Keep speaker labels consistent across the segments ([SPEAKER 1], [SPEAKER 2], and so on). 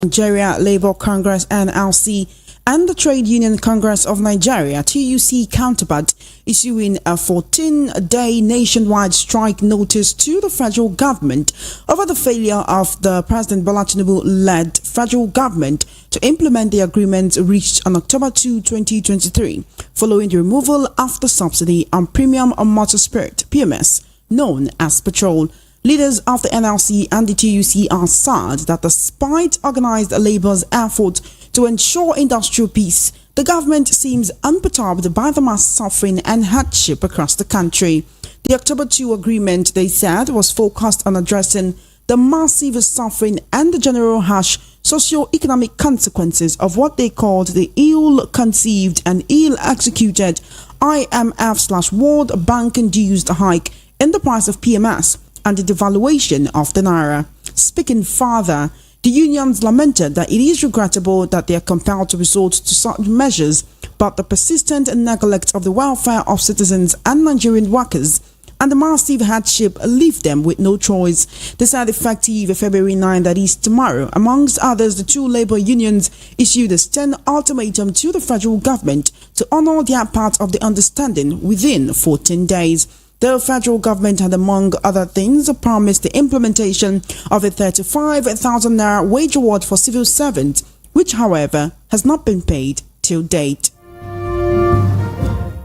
[SPEAKER 1] Nigeria Labour Congress NLC and the Trade Union Congress of Nigeria TUC counterpart issuing a 14-day nationwide strike notice to the federal government over the failure of the President Bola Tinubu-led federal government to implement the agreement reached on October 2, 2023, following the removal of the subsidy on premium motor spirit (PMS) known as Petrol. Leaders of the NLC and the TUC are sad that despite organized labor's effort to ensure industrial peace, the government seems unperturbed by the mass suffering and hardship across the country. The October 2 agreement, they said, was focused on addressing the massive suffering and the general harsh socio-economic consequences of what they called the ill-conceived and ill-executed IMF/World Bank-induced hike in the price of PMS and the devaluation of the naira. Speaking further, the unions lamented that it is regrettable that they are compelled to resort to such measures, but the persistent neglect of the welfare of citizens and Nigerian workers and the massive hardship leave them with no choice. They said effective February 9, that is tomorrow, amongst others, the two labor unions issued a stern ultimatum to the federal government to honor their part of the understanding within 14 days. The federal government had, among other things, promised the implementation of a 35,000 naira wage award for civil servants, which, however, has not been paid till date.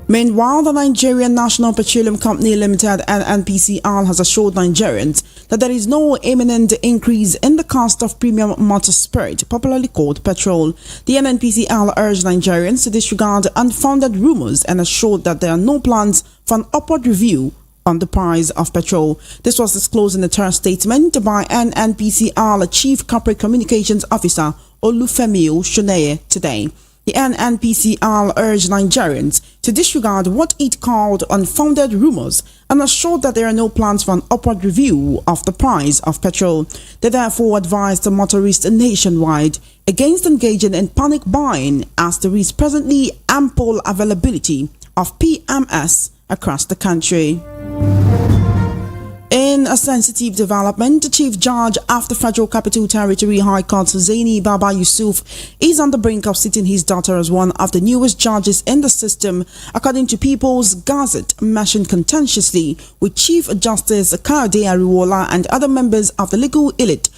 [SPEAKER 1] Meanwhile, the Nigerian National Petroleum Company Limited (NNPCL) has assured Nigerians that there is no imminent increase in the cost of premium motor spirit, popularly called petrol. The NNPCL urged Nigerians to disregard unfounded rumors and assured that there are no plans for an upward review on the price of petrol. This was disclosed in a third statement by NNPCL Chief Corporate Communications Officer Olufemi Shoneye today. The NNPCL urged Nigerians to disregard what it called unfounded rumors and assured that there are no plans for an upward review of the price of petrol. They therefore advised the motorists nationwide against engaging in panic buying, as there is presently ample availability of PMS across the country. In a sensitive development, the Chief Judge of the Federal Capital Territory High Court, Zaini Baba Yusuf, is on the brink of seating his daughter as one of the newest judges in the system, according to People's Gazette, mentioned contentiously with Chief Justice Kayode Ariwola and other members of the legal elite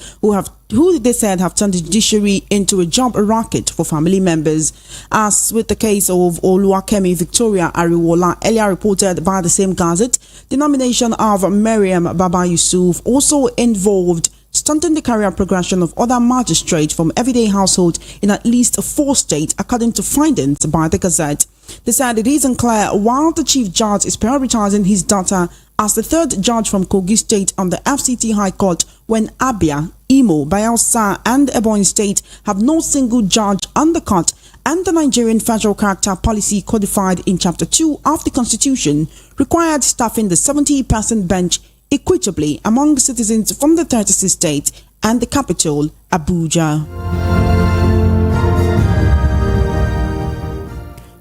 [SPEAKER 1] who they said have turned the judiciary into a job racket for family members. As with the case of Oluwakemi Victoria Ariwola, earlier reported by the same gazette, the nomination of Mariam Baba Yusuf also involved stunting the career progression of other magistrates from everyday households in at least 4 states, according to findings by the Gazette. They said it isn't clear while the Chief Judge is prioritizing his daughter as the third judge from Kogi State on the FCT High Court when Abia, Imo, Bayelsa and Ebonyi State have no single judge on the court, and the Nigerian Federal Character Policy codified in Chapter 2 of the Constitution required staffing the 70% bench equitably among citizens from the 36 states and the capital, Abuja.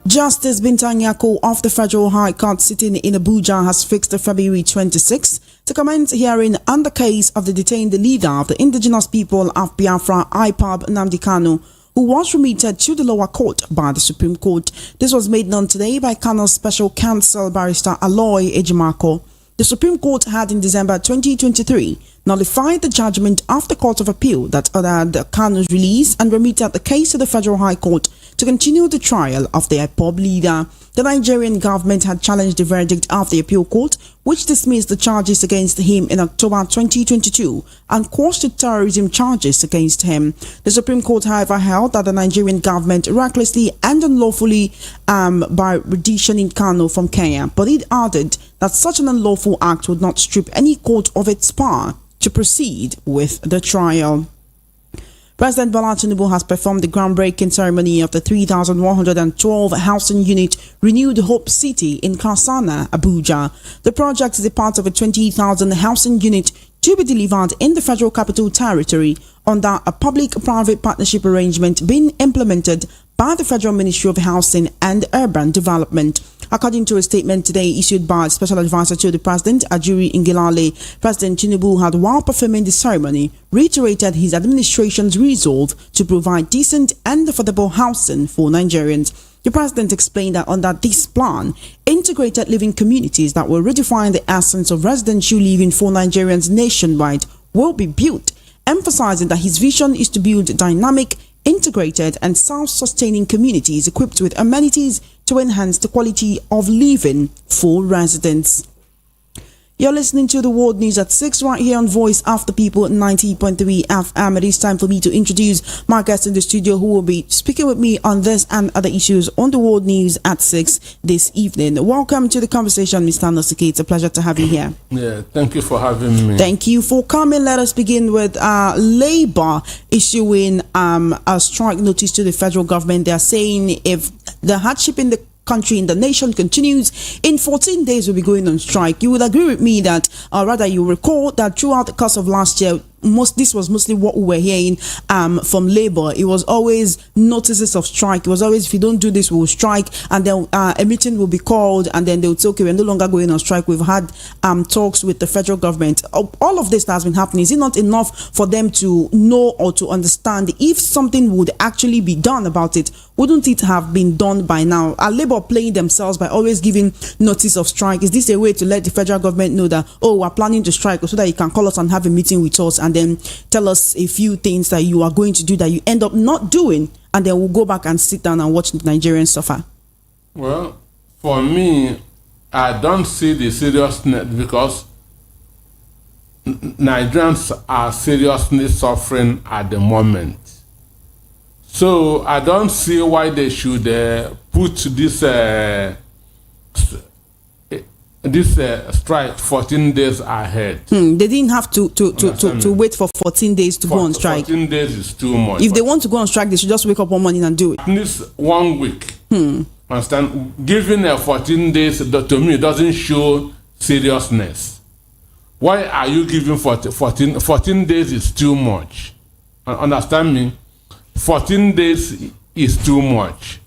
[SPEAKER 1] Justice Binta Nyako of the Federal High Court sitting in Abuja has fixed February 26 to commence hearing on the case of the detained leader of the indigenous people of Biafra, IPOB, Nnamdi Kanu, who was remitted to the lower court by the Supreme Court. This was made known today by Kanu's special counsel, Barrister Aloy Ejimako. The Supreme Court had in December 2023 nullified the judgment of the Court of Appeal that ordered Kanu's release and remitted the case to the Federal High Court to continue the trial of the IPOB leader. The Nigerian government had challenged the verdict of the appeal court, which dismissed the charges against him in October 2022 and quashed terrorism charges against him. The Supreme Court, however, held that the Nigerian government recklessly and unlawfully by reducing Kanu from Kenya, but it added that such an unlawful act would not strip any court of its power to proceed with the trial. President Bola Tinubu has performed the groundbreaking ceremony of the 3,112 housing unit Renewed Hope City in Karsana, Abuja. The project is a part of a 20,000 housing unit to be delivered in the Federal Capital Territory under a public-private partnership arrangement being implemented by the Federal Ministry of Housing and Urban Development. According to a statement today issued by Special Advisor to the President, Ajuri Ngilale, President Tinubu had, while performing the ceremony, reiterated his administration's resolve to provide decent and affordable housing for Nigerians. The President explained that under this plan, integrated living communities that will redefine the essence of residential living for Nigerians nationwide will be built, emphasizing that his vision is to build dynamic, integrated and self-sustaining communities equipped with amenities to enhance the quality of living for residents. You're listening to the World News at 6 right here on Voice of the People 90.3 FM. It is time for me to introduce my guest in the studio who will be speaking with me on this and other issues on the World News at 6 this evening. Welcome to the conversation, Mr. Nosike. It's a pleasure to have you here.
[SPEAKER 2] Yeah, thank you for having me.
[SPEAKER 1] Thank you for coming. Let us begin with Labour issuing a strike notice to the federal government. They are saying if the hardship in the country, in the nation continues, in 14 days we'll be going on strike. You would agree with me that, rather you recall that throughout the course of last year, this was mostly what we were hearing from Labour. It was always notices of strike. It was always, if you don't do this, we'll strike, and then a meeting will be called, and then they'll say, okay, we're no longer going on strike. We've had talks with the federal government. All of this that has been happening, is it not enough for them to know or to understand if something would actually be done about it? Wouldn't it have been done by now? Are Labour playing themselves by always giving notice of strike? Is this a way to let the federal government know that, oh, we're planning to strike, so that you can call us and have a meeting with us and then tell us a few things that you are going to do that you end up not doing, and then we'll go back and sit down and watch the Nigerians suffer?
[SPEAKER 2] Well, for me, I don't see the seriousness, because Nigerians are seriously suffering at the moment. So I don't see why they should put this strike 14 days ahead.
[SPEAKER 1] They didn't have to wait for 14 days to go on strike.
[SPEAKER 2] 14 days is too much.
[SPEAKER 1] If they want to go on strike, they should just wake up one morning and do it.
[SPEAKER 2] At least 1 week. Understand? Giving 14 days, to me, doesn't show seriousness. Why are you giving 14 days is too much. Understand me? 14 days is too much.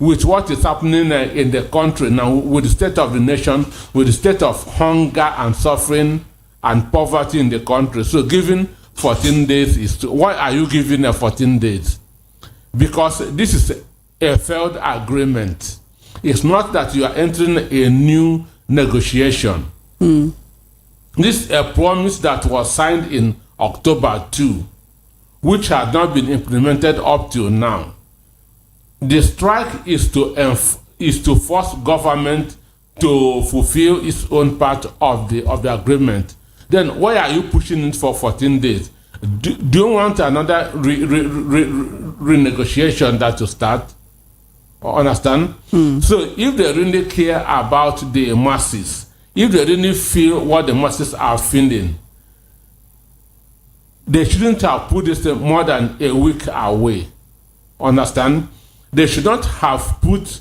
[SPEAKER 2] With what is happening in the country now, with the state of the nation, with the state of hunger and suffering and poverty in the country. So giving 14 days is too. Why are you giving 14 days? Because this is a failed agreement. It's not that you are entering a new negotiation. This is a promise that was signed in October 2, which has not been implemented up till now. The strike is to force government to fulfill its own part of the agreement. Then why are you pushing it for 14 days? Do you want another renegotiation that to start? Understand? So if they really care about the masses, if they really feel what the masses are feeling, they shouldn't have put this more than a week away. Understand? They should not have put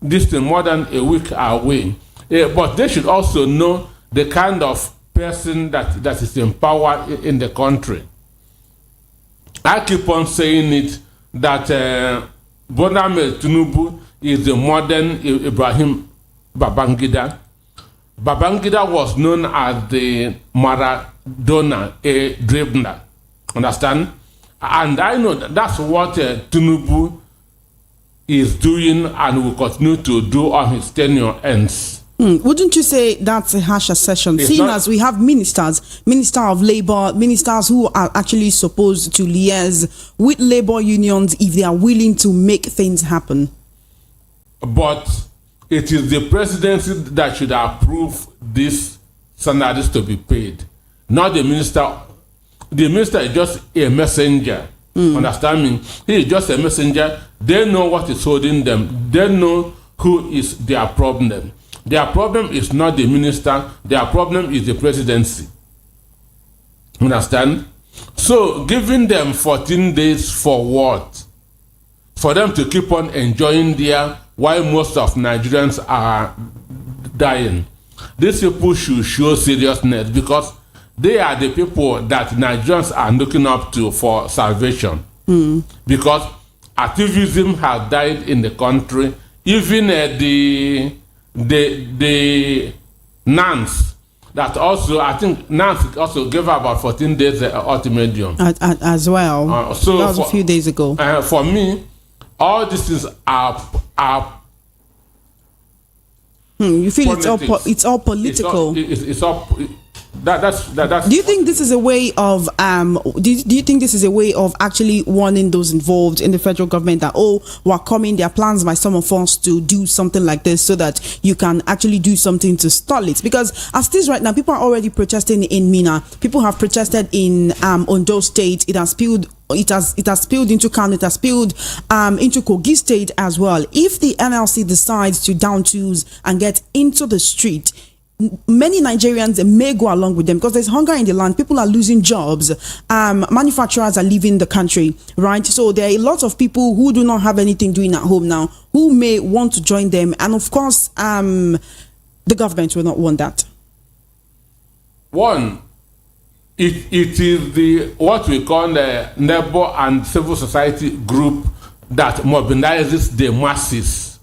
[SPEAKER 2] this more than a week away. But they should also know the kind of person that is in power in the country. I keep on saying it that Nnamdi Kanu is the modern Ibrahim Babangida. Babangida was known as the Maradona, a dribbler. Understand? And I know that's what Tinubu is doing and will continue to do on his tenure ends.
[SPEAKER 1] Wouldn't you say that's a harsh assertion? Seeing as we have Minister of Labour, ministers who are actually supposed to liaise with labour unions if they are willing to make things happen.
[SPEAKER 2] But it is the presidency that should approve these salaries to be paid, not the minister. The minister is just a messenger. Understand me? He is just a messenger. They know what is holding them. They know who is their problem. Their problem is not the minister. Their problem is the presidency. Understand? So giving them 14 days for what? For them to keep on enjoying there while most of Nigerians are dying. These people should show seriousness, because they are the people that Nigerians are looking up to for salvation. Because activism has died in the country. Even the nuns that also, I think nuns also gave about 14 days ultimatum.
[SPEAKER 1] As well.
[SPEAKER 2] So
[SPEAKER 1] that was a few days ago.
[SPEAKER 2] For me, all these things are
[SPEAKER 1] you feel
[SPEAKER 2] politics.
[SPEAKER 1] it's all political.
[SPEAKER 2] It's all. That's.
[SPEAKER 1] Do you think this is a way of do you think this is a way of actually warning those involved in the federal government that, oh, we're coming, there are plans by some of us to do something like this so that you can actually do something to stall it? Because as it is right now, people are already protesting in Mina. People have protested in Ondo State. It has spilled into Kanu, it has spilled into Kogi State as well. If the NLC decides to down tools and get into the street, many Nigerians may go along with them because there's hunger in the land. People are losing jobs. Manufacturers are leaving the country, right? So there are a lot of people who do not have anything doing at home now who may want to join them. And of course, the government will not want that.
[SPEAKER 2] One, it is what we call the neighbor and civil society group that mobilizes the masses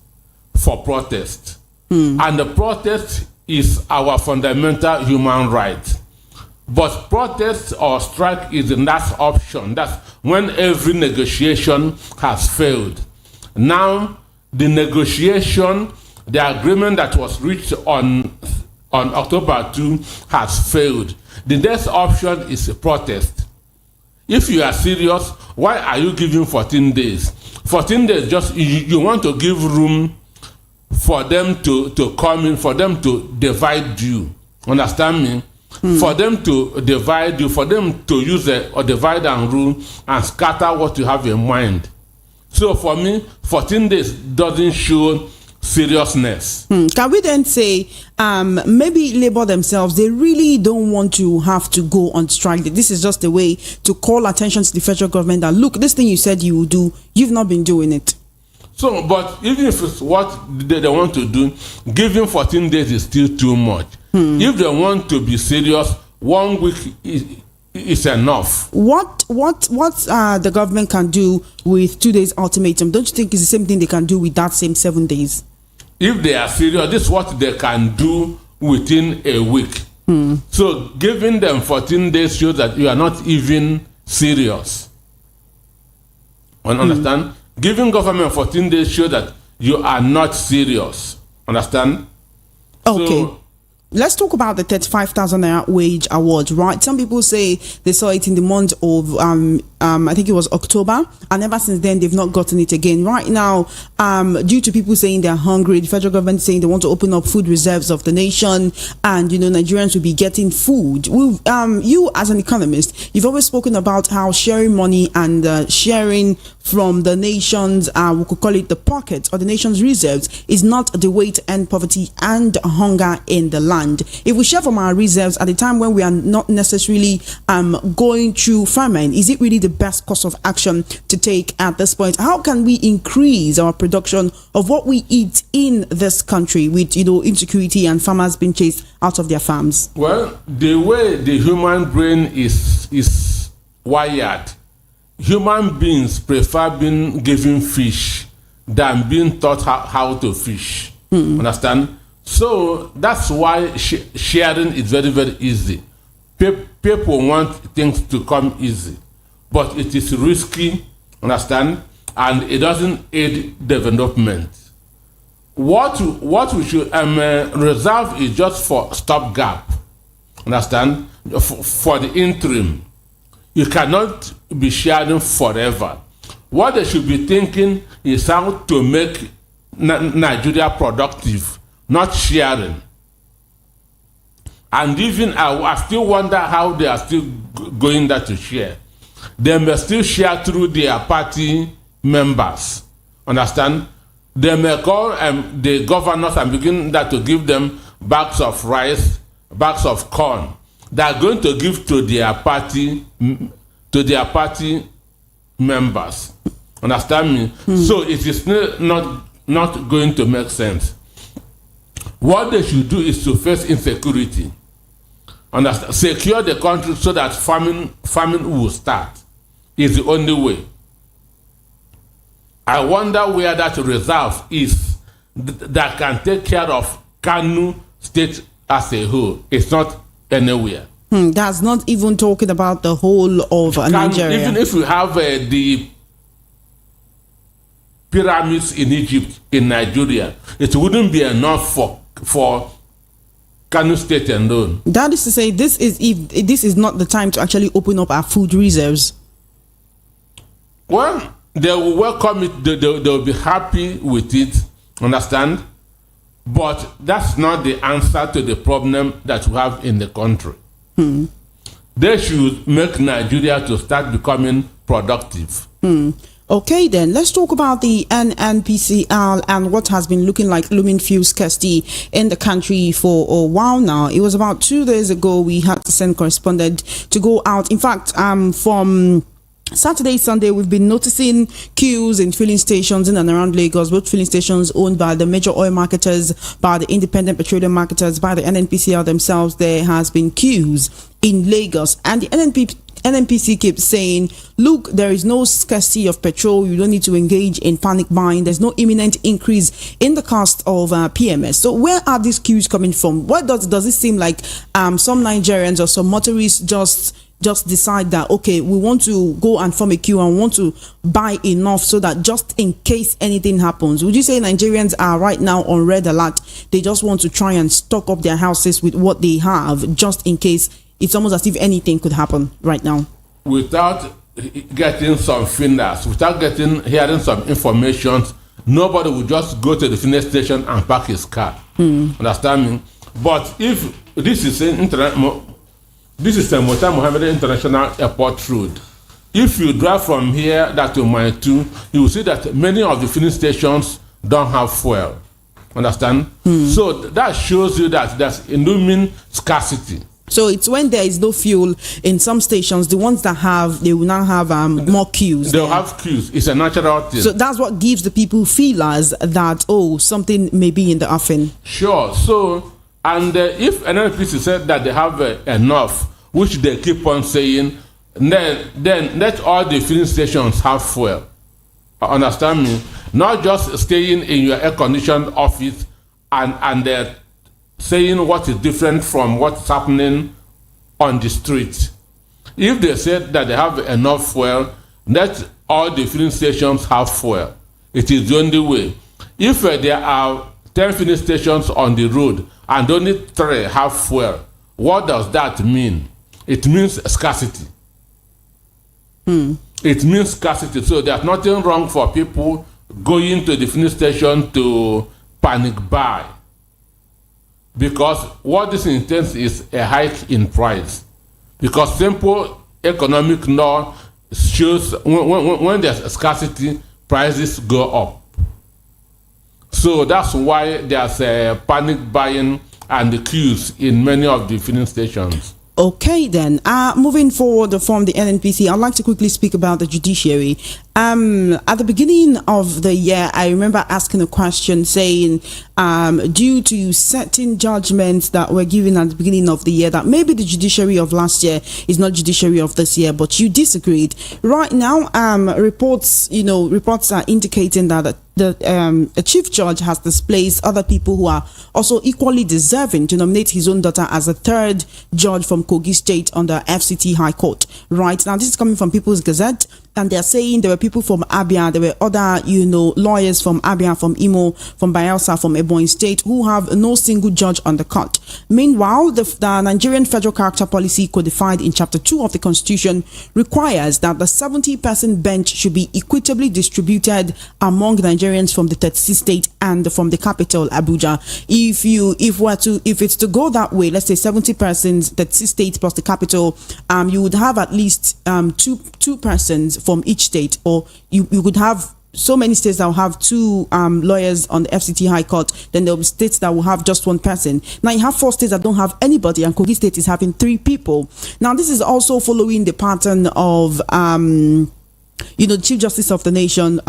[SPEAKER 2] for protest. And the protest is our fundamental human right. But protest or strike is the last option. That's when every negotiation has failed. Now, the negotiation, the agreement that was reached on October 2 has failed. The next option is a protest. If you are serious, why are you giving 14 days? 14 days, just you want to give room for them to come in, for them to divide you. Understand me? For them to divide you, for them to use a divide and rule and scatter what you have in mind. So for me, 14 days doesn't show seriousness.
[SPEAKER 1] Can we then say maybe Labour themselves, they really don't want to have to go on strike? This is just a way to call attention to the federal government that, look, this thing you said you will do, you've not been doing it.
[SPEAKER 2] So, but even if it's what they want to do, giving 14 days is still too much. If they want to be serious, 1 week is enough.
[SPEAKER 1] What the government can do with 2 days ultimatum, don't you think it's the same thing they can do with that same 7 days?
[SPEAKER 2] If they are serious, this is what they can do within a week. So giving them 14 days shows that you are not even serious. Understand? Giving government 14 days shows that you are not serious. Understand?
[SPEAKER 1] Okay.
[SPEAKER 2] So,
[SPEAKER 1] let's talk about the 35,000 naira wage award, right? Some people say they saw it in the month of I think it was October, and ever since then they've not gotten it again. Right now, due to people saying they're hungry, the federal government saying they want to open up food reserves of the nation, and Nigerians will be getting food. You as an economist, you've always spoken about how sharing money and sharing from the nation's we could call it the pocket or the nation's reserves is not the way to end poverty and hunger in the land. If we share from our reserves at a time when we are not necessarily going through famine, is it really the best course of action to take at this point? How can we increase our production of what we eat in this country with insecurity and farmers being chased out of their farms?
[SPEAKER 2] Well, the way the human brain is wired, human beings prefer being given fish than being taught how to fish. Understand? So that's why sharing is very, very easy. People want things to come easy, but it is risky, understand? And it doesn't aid development. What we should reserve is just for stopgap, understand? For the interim. You cannot be sharing forever. What they should be thinking is how to make Nigeria productive, not sharing. And even I still wonder how they are still going there to share. They may still share through their party members. Understand? They may call the governors and begin that to give them bags of rice, bags of corn. They are going to give to their party members. Understand me? So it is not going to make sense. What they should do is to face insecurity. Understand? Secure the country so that famine will start. Is the only way. I wonder where that reserve is that can take care of Kanu State as a whole. It's not anywhere.
[SPEAKER 1] That's not even talking about the whole of Nigeria.
[SPEAKER 2] Even if you have the pyramids in Egypt, in Nigeria, it wouldn't be enough for Kanu State alone. That
[SPEAKER 1] is to say, this is not the time to actually open up our food reserves.
[SPEAKER 2] Well, they will welcome it. They will be happy with it. Understand? But that's not the answer to the problem that we have in the country. They should make Nigeria to start becoming productive.
[SPEAKER 1] Okay, then let's talk about the NNPCL and what has been looking like looming fuel scarcity in the country for a while now. It was about 2 days ago we had to send correspondent to go out. In fact, from Saturday, Sunday, we've been noticing queues in filling stations in and around Lagos, both filling stations owned by the major oil marketers, by the independent petroleum marketers, by the NNPCL themselves. There has been queues in Lagos, and the NNPC keeps saying, look, there is no scarcity of petrol. You don't need to engage in panic buying. There's no imminent increase in the cost of PMS. So where are these queues coming from? What does it seem like some Nigerians or some motorists just decide that, okay, we want to go and form a queue and want to buy enough so that just in case anything happens? Would you say Nigerians are right now on red alert? They just want to try and stock up their houses with what they have just in case. It's almost as if anything could happen right now.
[SPEAKER 2] Without getting some finders, without hearing some information, nobody would just go to the filling station and park his car. Understand me? But if this is a Murtala Muhammed International Airport Road, if you drive from here to Mile 2, you will see that many of the filling stations don't have fuel. Understand? So that shows you that there's a looming scarcity.
[SPEAKER 1] So it's when there is no fuel in some stations, the ones that have, they will now have more queues.
[SPEAKER 2] They'll have queues. It's a natural thing.
[SPEAKER 1] So that's what gives the people feelers that, oh, something may be in the offing.
[SPEAKER 2] Sure. So, and if NLPC said that they have enough, which they keep on saying, then let all the filling stations have fuel. Understand me? Not just staying in your air-conditioned office and saying what is different from what's happening on the street. If they said that they have enough fuel, let all the filling stations have fuel. It is the only way. If there are 10 filling stations on the road and only 3 have fuel, what does that mean? It means scarcity. It means scarcity. So there's nothing wrong for people going to the filling station to panic buy. Because what this intends is a hike in price. Because simple economic law shows when there's a scarcity, prices go up. So that's why there's a panic buying and the queues in many of the filling stations.
[SPEAKER 1] Okay, then. Moving forward from the NNPC, I'd like to quickly speak about the judiciary. At the beginning of the year, I remember asking a question saying, due to certain judgments that were given at the beginning of the year, that maybe the judiciary of last year is not judiciary of this year, but you disagreed. Right now, reports are indicating that a chief judge has displaced other people who are also equally deserving to nominate his own daughter as a 3rd judge from Kogi State on the FCT High Court. Right now, this is coming from People's Gazette, and they're saying there were people from Abia, there were other, lawyers from Abia, from Imo, from Bayelsa, from Ebonyi State, who have no single judge on the court. Meanwhile, the Nigerian Federal Character Policy codified in Chapter 2 of the Constitution requires that the 70-person bench should be equitably distributed among Nigerians from the 36 state and from the capital, Abuja. If it's to go that way, let's say 70 persons, 36 states plus the capital, you would have at least two persons from each state, or you could have so many states that will have 2 lawyers on the FCT High Court. Then there will be states that will have just 1 person. Now you have 4 states that don't have anybody, and Kogi State is having 3 people. Now this is also following the pattern of You know, the Chief Justice of the Nation,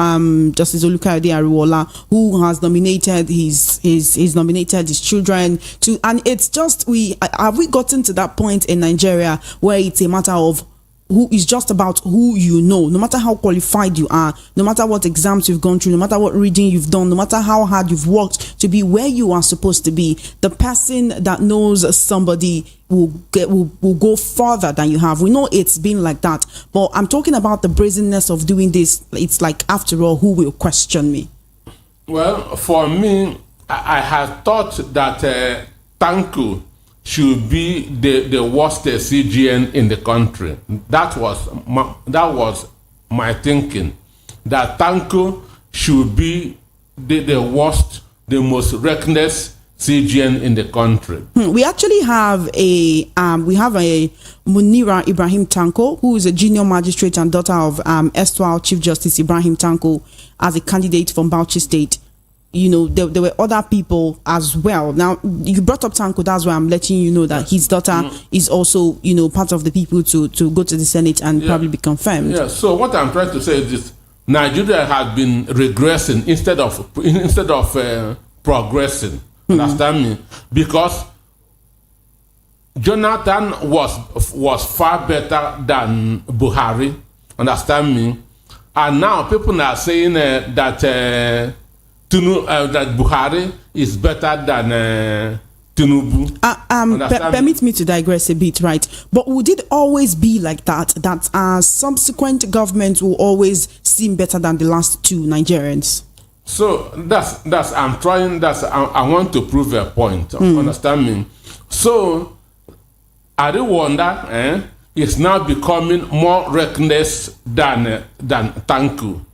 [SPEAKER 1] Justice Olukayode Ariwola, who has nominated he's nominated his children to, and it's just have we gotten to that point in Nigeria where it's a matter of who is just about who you know, no matter how qualified you are, no matter what exams you've gone through, no matter what reading you've done, no matter how hard you've worked to be where you are supposed to be, the person that knows somebody will go further than you have. We know it's been like that, but I'm talking about the brazenness of doing this. It's like, after all, who will question me?
[SPEAKER 2] Well, for me, I had thought that Tanko should be the worst CGN in the country. That was my thinking. That Tanko should be the worst, the most reckless CGN in the country.
[SPEAKER 1] We actually have a Munira Ibrahim Tanko, who is a junior magistrate and daughter of erstwhile Chief Justice Ibrahim Tanko, as a candidate from Bauchi State. You know, there were other people as well. Now, you brought up Tanko, that's why I'm letting you know that his daughter is also, you know, part of the people to go to the Senate and probably be confirmed. Yeah,
[SPEAKER 2] so what I'm trying to say is this: Nigeria has been regressing instead of progressing. Understand me? Because Jonathan was far better than Buhari. Understand me? And now people are saying that Buhari is better than Tinubu.
[SPEAKER 1] Permit me to digress a bit, right? But would it always be like that? That subsequent governments will always seem better than the last two Nigerians?
[SPEAKER 2] So I want to prove a point. Understand me? So I do wonder, it's now becoming more reckless than Tanko.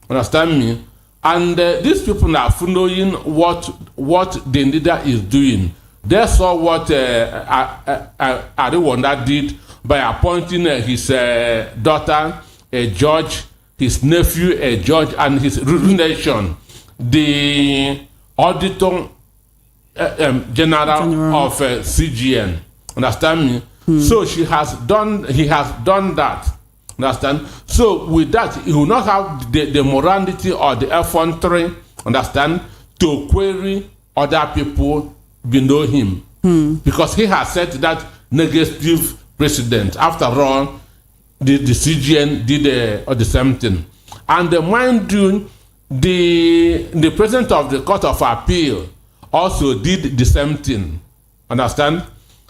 [SPEAKER 2] Understand me? And these people are following what the leader is doing. They saw what Ariwanda did by appointing his daughter a judge, his nephew a judge, and his relation, the auditor general of CGN. Understand me? So he has done that. Understand? So with that, he will not have the morality or the effrontery, understand, to query other people below him. Because he has set that negative precedent. After all, the CGN did the same thing. And mind you, the president of the Court of Appeal also did the same thing. Understand?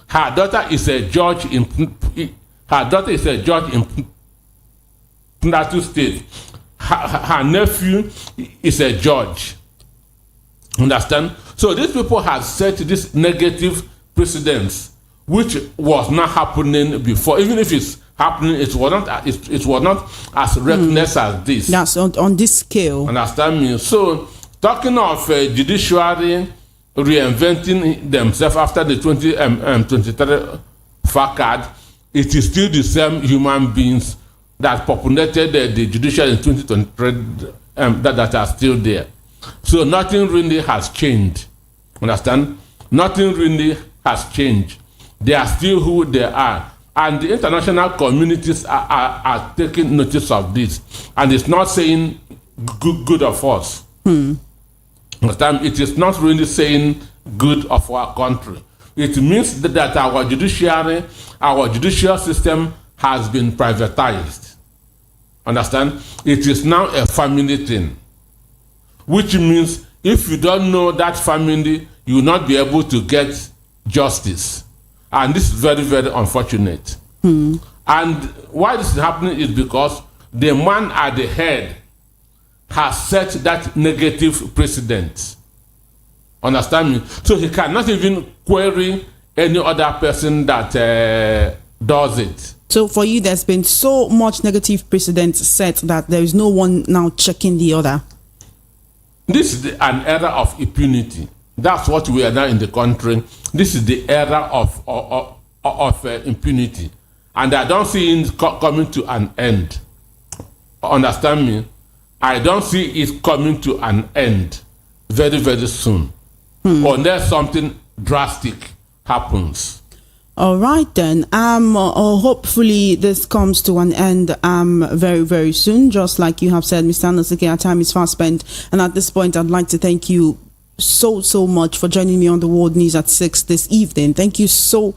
[SPEAKER 2] Her daughter is a judge in Plateau State. Her nephew is a judge. Understand? So these people have set this negative precedence, which was not happening before. Even if it's happening, it was not as reckless as this.
[SPEAKER 1] That's on this scale.
[SPEAKER 2] Understand me? So talking of judiciary reinventing themselves after the 2023 facade, it is still the same human beings that populated the judiciary in 2023 that are still there. So nothing really has changed. Understand? Nothing really has changed. They are still who they are. And the international communities are taking notice of this. And it's not saying good of us. Understand? It is not really saying good of our country. It means that our judicial system has been privatized. Understand? It is now a family thing. Which means if you don't know that family, you will not be able to get justice. And this is very, very unfortunate. And why this is happening is because the man at the head has set that negative precedent. Understand me? So he cannot even query any other person that does it.
[SPEAKER 1] So for you, there's been so much negative precedent set that there is no one now checking the other.
[SPEAKER 2] This is an era of impunity. That's what we are now in the country. This is the era of impunity. And I don't see it coming to an end. Understand me? I don't see it coming to an end very, very soon. Unless something drastic happens.
[SPEAKER 1] All right then. Hopefully this comes to an end very, very soon. Just like you have said, Mr. Anosike, our time is fast spent. And at this point, I'd like to thank you so much for joining me on the World News at 6 this evening. Thank you so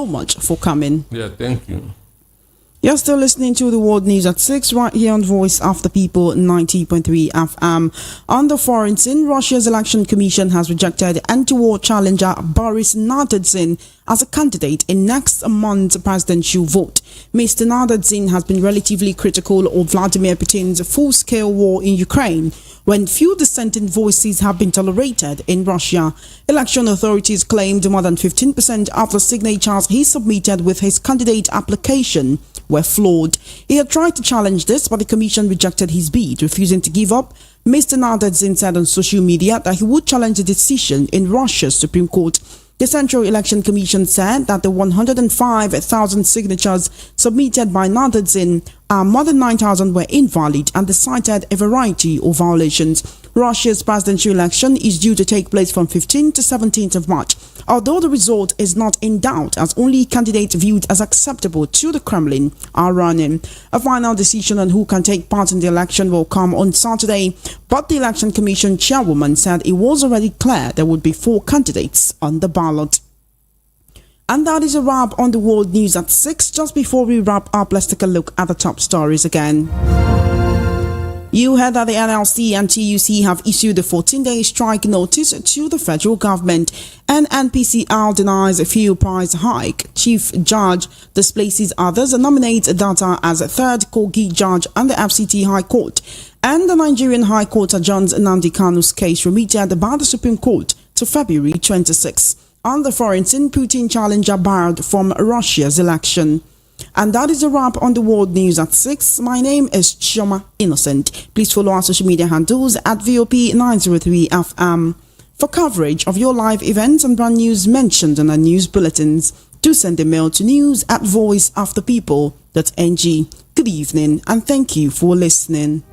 [SPEAKER 1] much for coming.
[SPEAKER 2] Yeah, thank you.
[SPEAKER 1] You're still listening to the World News at 6 right here on Voice of the People 90.3 FM. On the foreign scene, Russia's election commission has rejected anti-war challenger Boris Nadezhd as a candidate in next month's presidential vote. Mr. Nadezhd has been relatively critical of Vladimir Putin's full-scale war in Ukraine, when few dissenting voices have been tolerated in Russia. Election authorities claimed more than 15% of the signatures he submitted with his candidate application were flawed. He had tried to challenge this, but the commission rejected his bid, refusing to give up. Mr. Nadezhd said on social media that he would challenge the decision in Russia's Supreme Court. The Central Election Commission said that the 105,000 signatures submitted by Nadezhd, more than 9,000 were invalid, and they cited a variety of violations. Russia's presidential election is due to take place from 15th to 17th of March. Although the result is not in doubt, as only candidates viewed as acceptable to the Kremlin are running. A final decision on who can take part in the election will come on Saturday, but the Election Commission chairwoman said it was already clear there would be 4 candidates on the ballot. And that is a wrap on the World News at 6. Just before we wrap up, let's take a look at the top stories again. You heard that the NLC and TUC have issued a 14-day strike notice to the federal government. And NPCL denies a fuel price hike. Chief Judge displaces others and nominates Data as a third Kogi judge on the FCT High Court. And the Nigerian High Court adjourns Nnamdi Kanu's case remitted by the Supreme Court to February 26. On the foreign scene, Putin challenger barred from Russia's election. And that is a wrap on the World News at 6. My name is Ijeoma Innocent. Please follow our social media handles at VOP903FM. For coverage of your live events and brand news mentioned in our news bulletins, do send a mail to news@voiceofthepeople.ng. Good evening and thank you for listening.